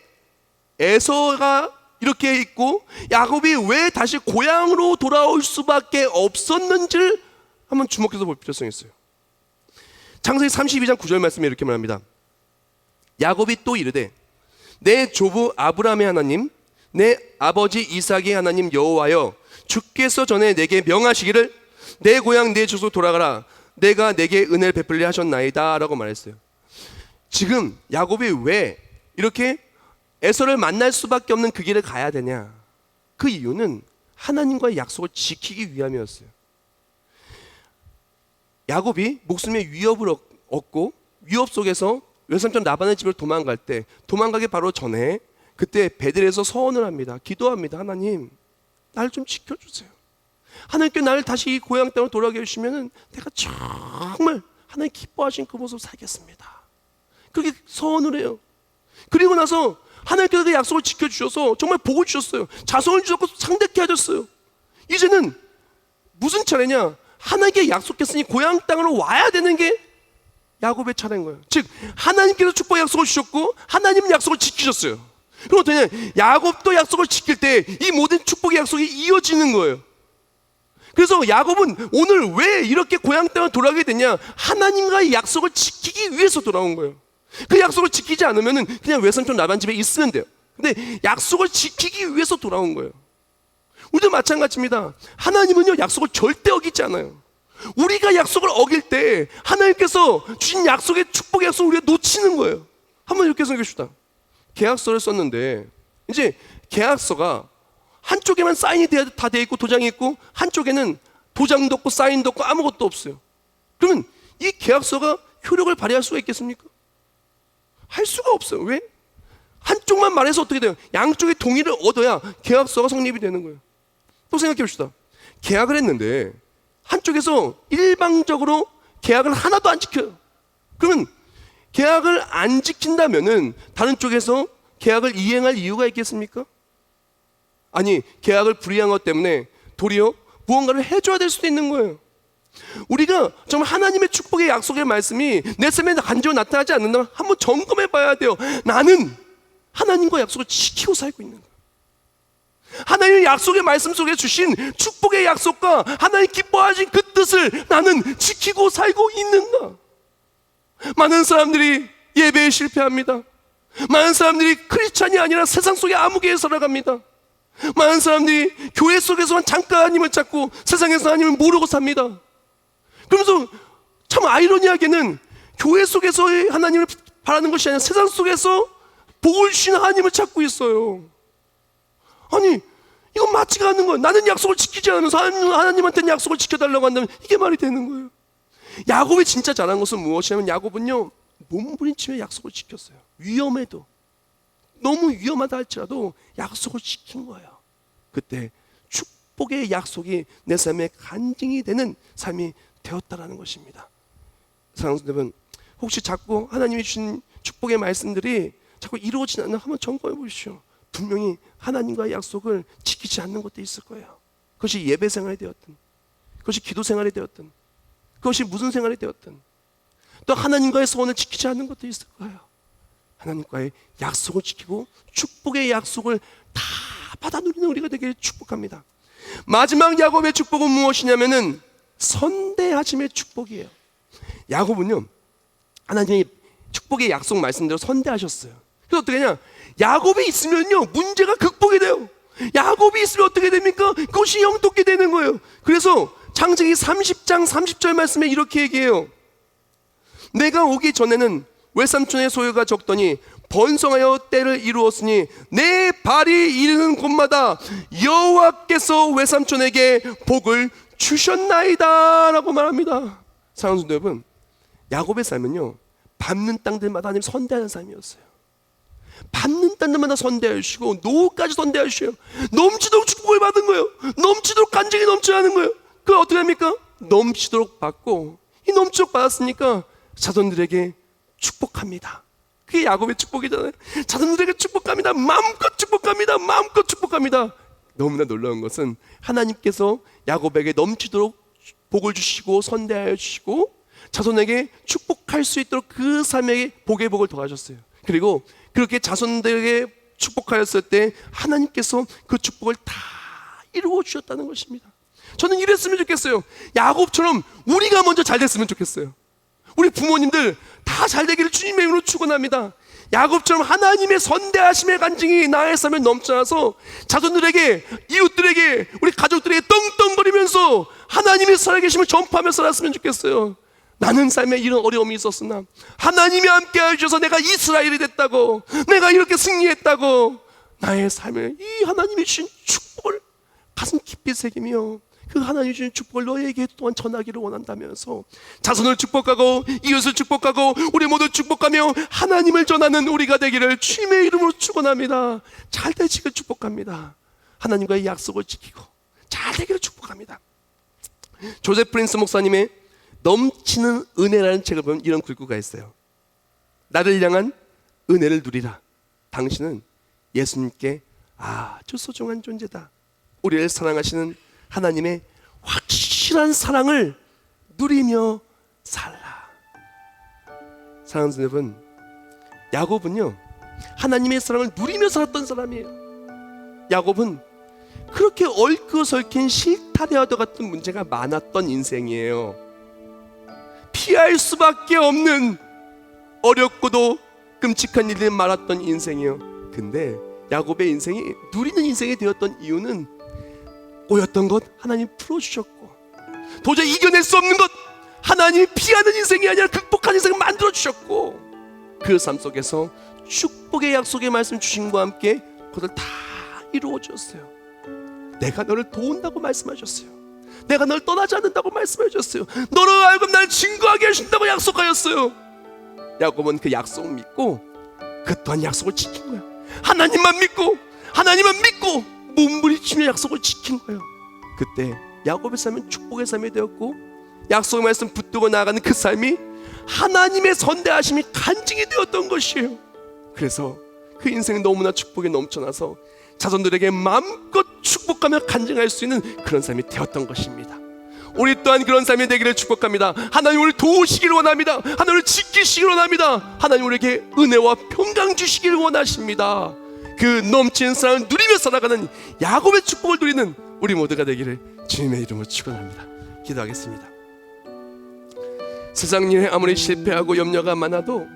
에서가 이렇게 있고 야곱이 왜 다시 고향으로 돌아올 수밖에 없었는지를 한번 주목해서 볼 필요성이 있어요. 창세기 32장 9절 말씀에 이렇게 말합니다. 야곱이 또 이르되 내 조부 아브라함의 하나님 내 아버지 이삭의 하나님 여호와여 주께서 전에 내게 명하시기를 내 고향 내 주소 돌아가라 내가 내게 은혜를 베풀려 하셨나이다 라고 말했어요. 지금 야곱이 왜 이렇게 에서를 만날 수밖에 없는 그 길을 가야 되냐? 그 이유는 하나님과의 약속을 지키기 위함이었어요. 야곱이 목숨의 위협을 얻고 위협 속에서 외삼촌 라반의 집을 도망갈 때 도망가기 바로 전에 그때 베들에서 서원을 합니다. 기도합니다. 하나님 날 좀 지켜주세요. 하나님께 나를 다시 이 고향 땅으로 돌아오게 해주시면 내가 정말 하나님 기뻐하신 그 모습 살겠습니다. 그렇게 서원을 해요. 그리고 나서 하나님께서 그 약속을 지켜주셔서 정말 복을 주셨어요. 자손을 주셨고 상대케 하셨어요. 이제는 무슨 차례냐? 하나님께 약속했으니 고향 땅으로 와야 되는 게 야곱의 차례인 거예요. 즉 하나님께서 축복 약속을 주셨고 하나님은 약속을 지키셨어요. 그럼 어떠냐? 야곱도 약속을 지킬 때 이 모든 축복의 약속이 이어지는 거예요. 그래서 야곱은 오늘 왜 이렇게 고향 땅을 돌아가게 됐냐? 하나님과의 약속을 지키기 위해서 돌아온 거예요. 그 약속을 지키지 않으면 그냥 외삼촌 라반 집에 있으면 돼요. 근데 약속을 지키기 위해서 돌아온 거예요. 우리도 마찬가지입니다. 하나님은요 약속을 절대 어기지 않아요. 우리가 약속을 어길 때 하나님께서 주신 약속의 축복의 약속을 우리가 놓치는 거예요. 한번 이렇게 생각해 봅시다. 계약서를 썼는데 이제 계약서가 한쪽에만 사인이 다 돼 있고 도장이 있고 한쪽에는 도장도 없고 사인도 없고 아무것도 없어요. 그러면 이 계약서가 효력을 발휘할 수가 있겠습니까? 할 수가 없어요. 왜? 한쪽만 말해서 어떻게 돼요? 양쪽의 동의를 얻어야 계약서가 성립이 되는 거예요. 또 생각해 봅시다. 계약을 했는데 한쪽에서 일방적으로 계약을 하나도 안 지켜요. 그러면 계약을 안 지킨다면은 다른 쪽에서 계약을 이행할 이유가 있겠습니까? 아니, 계약을 불이한 것 때문에 도리어 무언가를 해줘야 될 수도 있는 거예요. 우리가 정말 하나님의 축복의 약속의 말씀이 내 삶에 간절히 나타나지 않는다면 한번 점검해 봐야 돼요. 나는 하나님과 약속을 지키고 살고 있는 거예요. 하나님의 약속의 말씀 속에 주신 축복의 약속과 하나님 기뻐하신 그 뜻을 나는 지키고 살고 있는가? 많은 사람들이 예배에 실패합니다. 많은 사람들이 크리스찬이 아니라 세상 속의 아무개에 살아갑니다. 많은 사람들이 교회 속에서만 잠깐 하나님을 찾고 세상에서 하나님을 모르고 삽니다. 그러면서 참 아이러니하게는 교회 속에서의 하나님을 바라는 것이 아니라 세상 속에서 복을 주신 하나님을 찾고 있어요. 아니, 이건 맞지가 않는 거예요. 나는 약속을 지키지 않으면서 하나님한테는 약속을 지켜달라고 한다면 이게 말이 되는 거예요. 야곱이 진짜 잘한 것은 무엇이냐면 야곱은요 몸부림치며 약속을 지켰어요. 위험해도 너무 위험하다 할지라도 약속을 지킨 거예요. 그때 축복의 약속이 내 삶에 간증이 되는 삶이 되었다라는 것입니다. 사랑하는 여러분, 혹시 자꾸 하나님이 주신 축복의 말씀들이 자꾸 이루어지지 않나 한번 점검해 보십시오. 분명히 하나님과의 약속을 지키지 않는 것도 있을 거예요. 그것이 예배 생활이 되었든, 그것이 기도 생활이 되었든, 그것이 무슨 생활이 되었든, 또 하나님과의 소원을 지키지 않는 것도 있을 거예요. 하나님과의 약속을 지키고 축복의 약속을 다 받아 누리는 우리가 되길 축복합니다. 마지막 야곱의 축복은 무엇이냐면은 선대하심의 축복이에요. 야곱은요 하나님의 축복의 약속 말씀대로 선대하셨어요. 그래서 어떻게 하냐? 야곱이 있으면요 문제가 극복이 돼요. 야곱이 있으면 어떻게 됩니까? 그것이 영독이 되는 거예요. 그래서 창세기 30장 30절 말씀에 이렇게 얘기해요. 내가 오기 전에는 외삼촌의 소유가 적더니 번성하여 때를 이루었으니 내 발이 이르는 곳마다 여호와께서 외삼촌에게 복을 주셨나이다 라고 말합니다. 사랑하는 성도 여러분, 야곱의 삶은요 밟는 땅들마다 하나님 선대하는 삶이었어요. 밟는 땅들마다 선대하시고 노후까지 선대하셔요. 넘치도록 축복을 받은 거예요. 넘치도록 간증이 넘쳐나는 거예요. 그걸 어떻게 합니까? 넘치도록 받고 이 넘치도록 받았으니까 자손들에게 축복합니다. 그게 야곱의 축복이잖아요. 자손들에게 축복합니다. 마음껏 축복합니다. 마음껏 축복합니다. 너무나 놀라운 것은 하나님께서 야곱에게 넘치도록 복을 주시고 선대하여 주시고 자손에게 축복할 수 있도록 그 삶에 복의 복을 더하셨어요. 그리고 그렇게 자손들에게 축복하였을 때 하나님께서 그 축복을 다 이루어 주셨다는 것입니다. 저는 이랬으면 좋겠어요. 야곱처럼 우리가 먼저 잘 됐으면 좋겠어요. 우리 부모님들 다 잘 되기를 주님의 이름으로 축원합니다. 야곱처럼 하나님의 선대하심의 간증이 나의 삶에 넘쳐나서 자손들에게, 이웃들에게, 우리 가족들에게 떵떵거리면서 하나님의 살아계심을 전파하며 살았으면 좋겠어요. 나는 삶에 이런 어려움이 있었으나 하나님이 함께하여 주셔서 내가 이스라엘이 됐다고, 내가 이렇게 승리했다고, 나의 삶에 이 하나님이 주신 축복을 가슴 깊이 새기며 그 하나님이 주신 축복을 너에게 또한 전하기를 원한다면서 자손을 축복하고 이웃을 축복하고 우리 모두 축복하며 하나님을 전하는 우리가 되기를 주님의 이름으로 축원합니다. 잘 되시길 축복합니다. 하나님과의 약속을 지키고 잘 되기를 축복합니다. 조셉 프린스 목사님의 넘치는 은혜라는 책을 보면 이런 글귀가 있어요. 나를 향한 은혜를 누리라. 당신은 예수님께 아주 소중한 존재다. 우리를 사랑하시는 하나님의 확실한 사랑을 누리며 살라. 사랑하는 여러분, 야곱은요 하나님의 사랑을 누리며 살았던 사람이에요. 야곱은 그렇게 얽혀설킨 실타래와도 같은 문제가 많았던 인생이에요. 피할 수밖에 없는 어렵고도 끔찍한 일이 많았던 인생이에요. 근데 야곱의 인생이 누리는 인생이 되었던 이유는 꼬였던 것 하나님 풀어주셨고, 도저히 이겨낼 수 없는 것 하나님이 피하는 인생이 아니라 극복한 인생을 만들어주셨고, 그 삶 속에서 축복의 약속의 말씀 주심과 함께 그것을 다 이루어주셨어요. 내가 너를 도운다고 말씀하셨어요. 내가 널 떠나지 않는다고 말씀하셨어요. 너로 하여금 날 증거하게 하신다고 약속하였어요. 야곱은 그 약속을 믿고 그 또한 약속을 지킨 거야. 하나님만 믿고 몸부림치며 약속을 지킨 거예요. 그때 야곱의 삶은 축복의 삶이 되었고, 약속의 말씀 붙들고 나아가는 그 삶이 하나님의 선대하심이 간증이 되었던 것이에요. 그래서 그 인생이 너무나 축복에 넘쳐나서 자손들에게 마음껏 축복하며 간증할 수 있는 그런 삶이 되었던 것입니다. 우리 또한 그런 삶이 되기를 축복합니다. 하나님 우리를 도우시기를 원합니다. 하나님 우리를 지키시기를 원합니다. 하나님 우리에게 은혜와 평강 주시기를 원하십니다. 그 넘치는 사랑을 누리며 살아가는 야곱의 축복을 누리는 우리 모두가 되기를 주님의 이름으로 축원합니다. 기도하겠습니다. 세상 일에 아무리 실패하고 염려가 많아도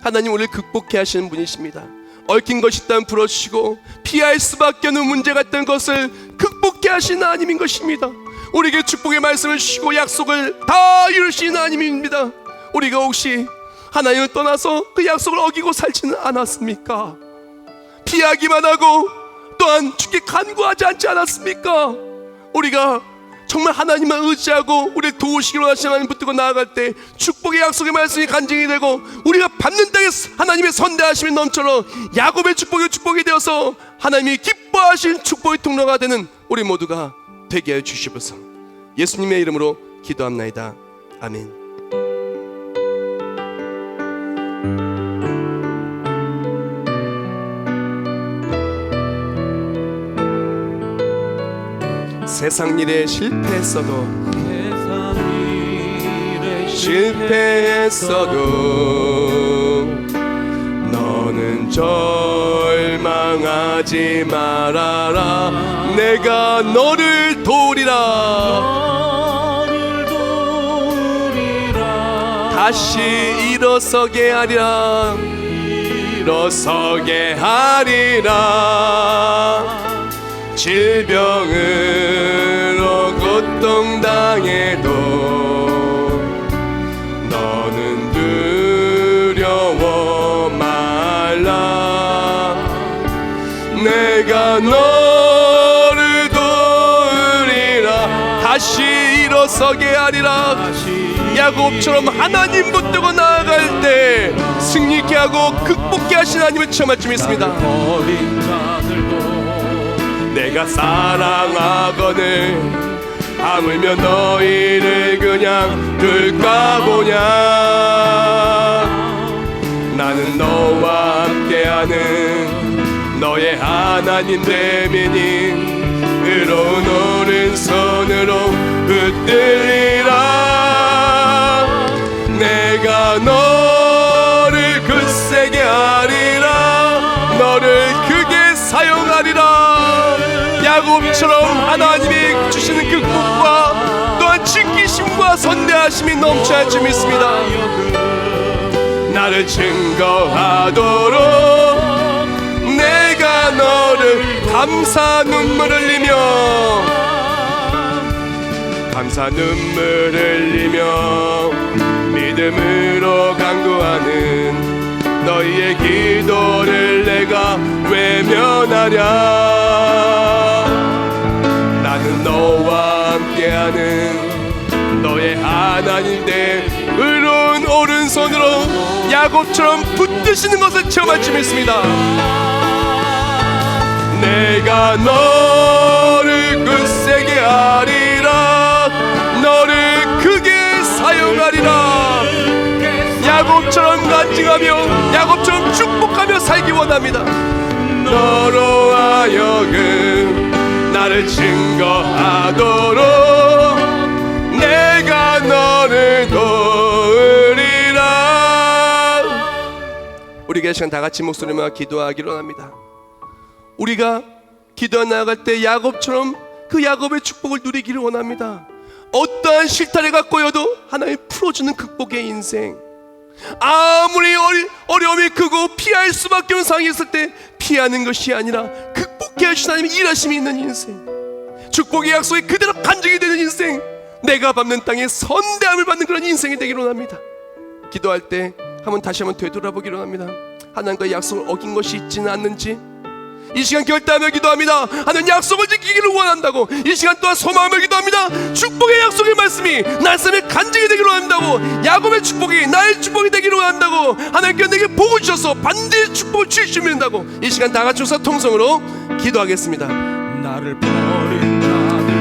하나님 우리를 극복해 하시는 분이십니다. 얽힌 것이 있다면 풀어주시고 피할 수밖에 없는 문제가 있던 것을 극복해 하시는 하나님인 것입니다. 우리에게 축복의 말씀을 주시고 약속을 다 이루시는 하나님입니다. 우리가 혹시 하나님을 떠나서 그 약속을 어기고 살지는 않았습니까? 피하기만 하고 또한 주께 간구하지 않지 않았습니까? 우리가 정말 하나님만 의지하고 우리를 도우시기로 하시는 하나님 붙들고 나아갈 때 축복의 약속의 말씀이 간증이 되고, 우리가 받는 땅에 하나님의 선대하심이 넘쳐서 야곱의 축복이 되어서 하나님이 기뻐하신 축복의 통로가 되는 우리 모두가 되게 하여 주시옵소서. 예수님의 이름으로 기도합나이다. 아멘. 세상 일에 실패했어도 너는 절망하지 말아라. 내가 너를 도우리라. 다시 일어서게 하리라. 질병으로 고통당해도 너는 두려워 말라. 내가 너를 도우리라. 다시 일어서게 하리라. 야곱처럼 하나님 붙들고 나아갈 때 승리케 하고 극복케 하신 하나님을 체험할 줄 믿습니다. 내가 사랑하거늘 하물며 너희를 그냥 둘까 보냐. 나는 너와 함께하는 너의 하나님 대민이 의로운 오른손으로 붙들리라. 내가 너를 굳세게 하리라. 너를 크게 사용하리라. 야곱처럼 하나님이 주시는 극복과 또한 지키심과 선대하심이 넘쳐야 줄 믿습니다. 나를 증거하도록 내가 너를 감사 눈물 흘리며 믿음으로 간구하는 너희의 기도를 내가 외면하랴. 나는 너와 함께하는 너의 하나님 내 의로운 오른손으로 야곱처럼 붙드시는 것을 체험할 줄 믿습니다. 내가 너를 굳세게 하리라. 너를 크게 사용하리라. 야곱처럼 간증하며 야곱처럼 축복하며 살기 원합니다. 너로 하여금 나를 증거하도록 내가 너를 도우리라. 우리가 이 시간 다 같이 목소리만 기도하기로 합니다. 우리가 기도하 나아갈 때 야곱처럼 그 야곱의 축복을 누리기를 원합니다. 어떠한 실타래 갖고여도 하나님 풀어주는 극복의 인생, 아무리 어려움이 크고 피할 수밖에 없는 상황이 있을 때 피하는 것이 아니라 극복해 하신 하나님의 일하심이 있는 인생, 축복의 약속이 그대로 간증이 되는 인생, 내가 밟는 땅에 선대함을 받는 그런 인생이 되기를 원합니다. 기도할 때 다시 한번 되돌아보기로 합니다. 하나님과의 약속을 어긴 것이 있지는 않는지 이 시간 결단하며 기도합니다. 하나님 약속을 지키기를 원한다고. 이 시간 또한 소망하며 기도합니다. 축복의 약속의 말씀이 나의 삶에 간증이 되기를 원한다고. 야곱의 축복이 나의 축복이 되기를 원한다고. 하나님께서 내게 복을 주셔서 반드시 축복을 주시면 된다고. 이 시간 다 같이 통성으로 기도하겠습니다. 나를 버린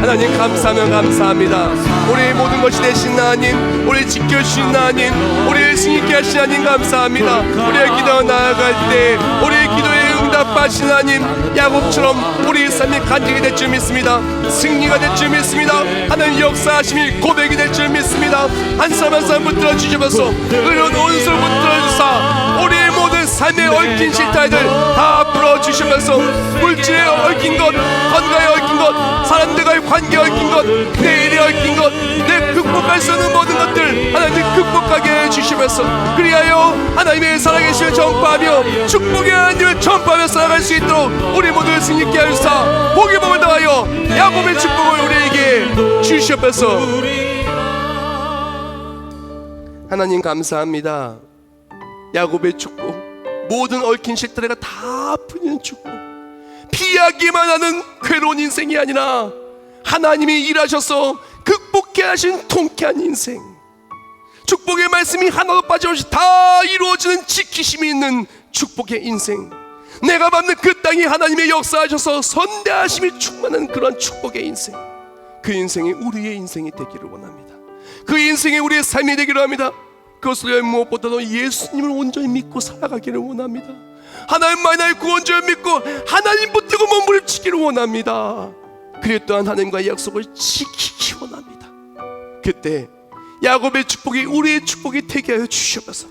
하나님 감사하며 감사합니다. 우리의 모든 것이 되신 하나님, 우리를 지켜주신 하나님, 우리를 승리케 하신 하나님 감사합니다. 우리의 기도가 나아갈 때 우리의 기도에 응답하신 하나님, 야곱처럼 우리의 삶이 간증이 될 줄 믿습니다. 승리가 될 줄 믿습니다. 하나님 역사하심이 고백이 될 줄 믿습니다. 한 사람 한 사람 붙들어 주셔서 의로운 온수를 붙들어 주사 우리의 모든 삶에 얽힌 실타래들 다 풀어주시면서 물질에 얽힌 것, 건강에 얽힌 것, 사람들과의 관계에 얽힌 것, 내 일에 얽힌 것, 내 극복할 수 없는 모든 것들 하나님 극복하게 해주시면서 그리하여 하나님의 살아계심을 전파하며 축복의 하나님을 전파하며 살아갈 수 있도록 우리 모두를 승리케 하여서 복의 복을 더하여 야곱의 축복을 우리에게 주시옵소서. 하나님 감사합니다. 야곱의 축복, 모든 얽힌 실타래가 다 풀리는 축복, 피하기만 하는 괴로운 인생이 아니라 하나님이 일하셔서 극복해 하신 통쾌한 인생, 축복의 말씀이 하나도 빠짐없이 다 이루어지는 지키심이 있는 축복의 인생, 내가 밟는 그 땅이 하나님의 역사하셔서 선대하심이 충만한 그런 축복의 인생, 그 인생이 우리의 인생이 되기를 원합니다. 그 인생이 우리의 삶이 되기를 합니다. 그것을 위해 무엇보다도 예수님을 온전히 믿고 살아가기를 원합니다. 하나님만이 나의 구원자를 믿고 하나님 붙들고 몸부림치기를 원합니다. 그리고 또한 하나님과의 약속을 지키기 원합니다. 그때 야곱의 축복이 우리의 축복이 되게 하여 주시옵소서.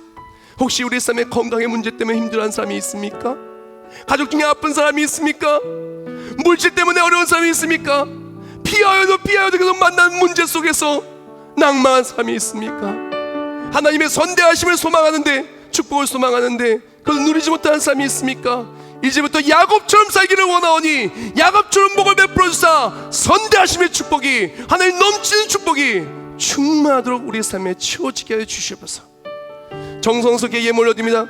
혹시 우리 삶의 건강의 문제 때문에 힘들어하는 사람이 있습니까? 가족 중에 아픈 사람이 있습니까? 물질 때문에 어려운 사람이 있습니까? 피하여도 계속 만난 문제 속에서 낭만한 사람이 있습니까? 하나님의 선대하심을 소망하는데, 축복을 소망하는데 그걸 누리지 못하는 사람이 있습니까? 이제부터 야곱처럼 살기를 원하오니 야곱처럼 복을 베풀어 주사 선대하심의 축복이, 하나님 넘치는 축복이 충만하도록 우리 삶에 채워지게 하여 주시옵소서. 정성스럽게 예물 올려드립니다.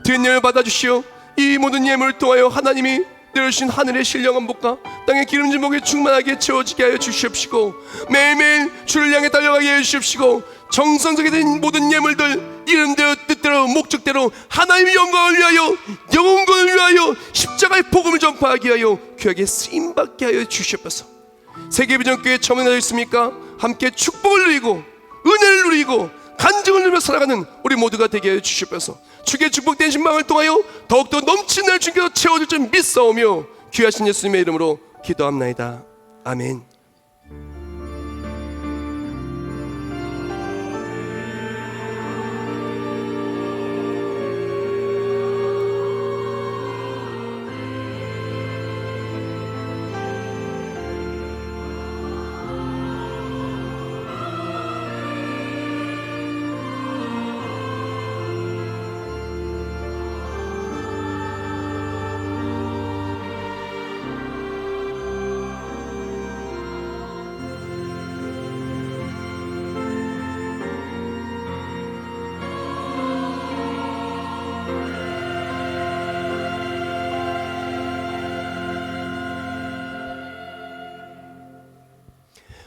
드린 예물 받아주시오. 이 모든 예물을 통하여 하나님이 내려주신 하늘의 신령한 복과 땅의 기름진 복이 충만하게 채워지게 하여 주시옵시고, 매일매일 주를 향해 달려가게 하여 주시옵시고, 정성스럽게 된 모든 예물들 이름대로 뜻대로 목적대로 하나님의 영광을 위하여, 영혼권을 위하여 십자가의 복음을 전파하게 하여 귀하게 쓰임받게 하여 주시옵소서. 세계비전교회 처음에 있습니까? 함께 축복을 누리고 은혜를 누리고 간증을 누리며 살아가는 우리 모두가 되게 하여 주시옵소서. 주의 축복된 신방을 통하여 더욱더 넘치는 날 주께서 채워줄 줄 믿사오며 귀하신 예수님의 이름으로 기도합나이다. 아멘.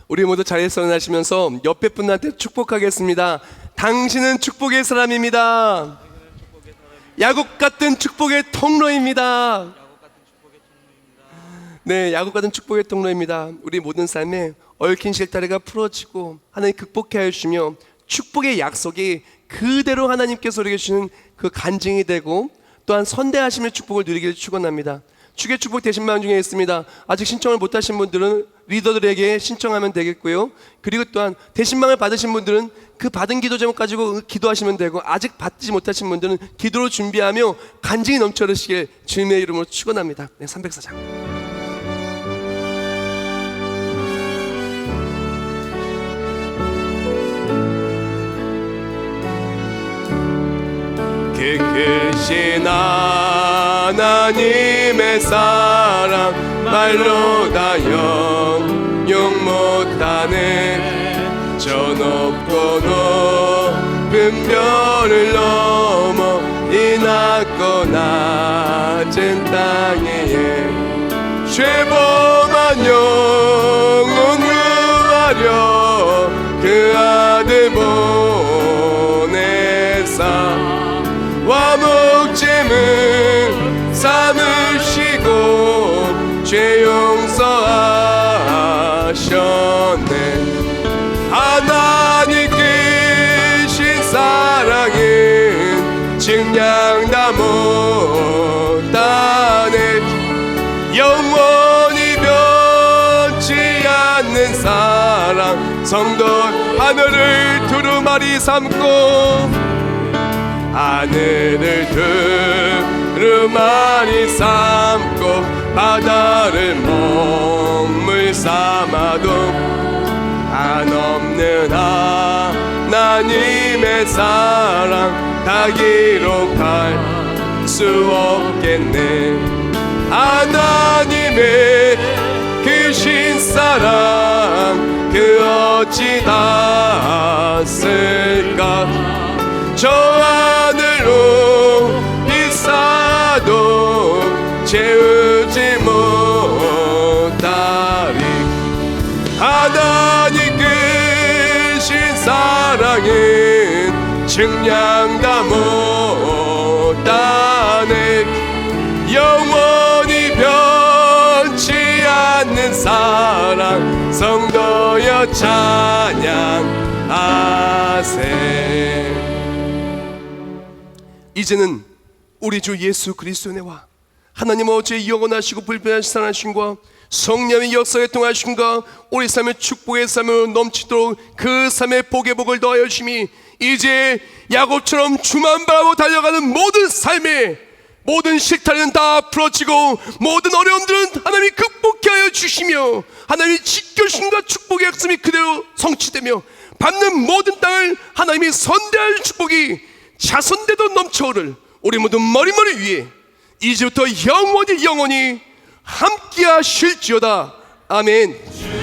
우리 모두 자리에서 일어나시면서 옆에 분한테 축복하겠습니다. 당신은 축복의 사람입니다. 야곱 같은 축복의 통로입니다. 네, 야곱 같은 축복의 통로입니다. 우리 모든 삶에 얽힌 실타래가 풀어지고 하나님 극복해 주시며 축복의 약속이 그대로 하나님께서 우리에게 주시는 그 간증이 되고 또한 선대하심의 축복을 누리기를 축원합니다. 축의 축복 대신방 중에 있습니다. 아직 신청을 못하신 분들은 리더들에게 신청하면 되겠고요. 그리고 또한 대신방을 받으신 분들은 그 받은 기도 제목 가지고 기도하시면 되고, 아직 받지 못하신 분들은 기도로 준비하며 간증이 넘쳐 흐르시길 주님의 이름으로 축원합니다. 네, 304장. 크신 하나님의 사랑 말로 다 형용 못하네. 저 높고 높은 별을 넘어 이 낮고 낮은 땅에 죄범한 영혼 구하려 그 아들 보내사 와 목짐을 삼으시고 죄 용서하셨네. 하나님 크신 사랑은 증량 다 못하네. 영원히 변치 않는 사랑 성도 하늘을 두루마리 삼고 하늘을 두루마리 삼고 바다를 먹물 삼아도 한없는 하나님의 사랑 다 기록할 수 없겠네. 하나님의 크신 사랑 그 어찌 닿았을까. 저 하늘로 비싸도 채우지 못하리. 하나님 크신 사랑은 증량 다 못하네. 영원히 변치 않는 사랑 성도여 찬양하세. 이제는 우리 주 예수 그리스도의 은혜와 하나님 어제의 영원하시고 불변하신 사랑하심과 성령의 역사에 통하심과 우리 삶의 축복의 삶으로 넘치도록 그 삶의 복의 복을 더하여 주심이 이제 야곱처럼 주만 바라고 달려가는 모든 삶의 모든 실타래는 다 풀어지고 모든 어려움들은 하나님이 극복케 하여 주시며 하나님이 지켜주심과 축복의 약속이 그대로 성취되며 받는 모든 땅을 하나님이 선대할 축복이 자손대도 넘쳐오를 우리 모두 머리머리 위에 이제부터 영원히 함께 하실지어다. 아멘.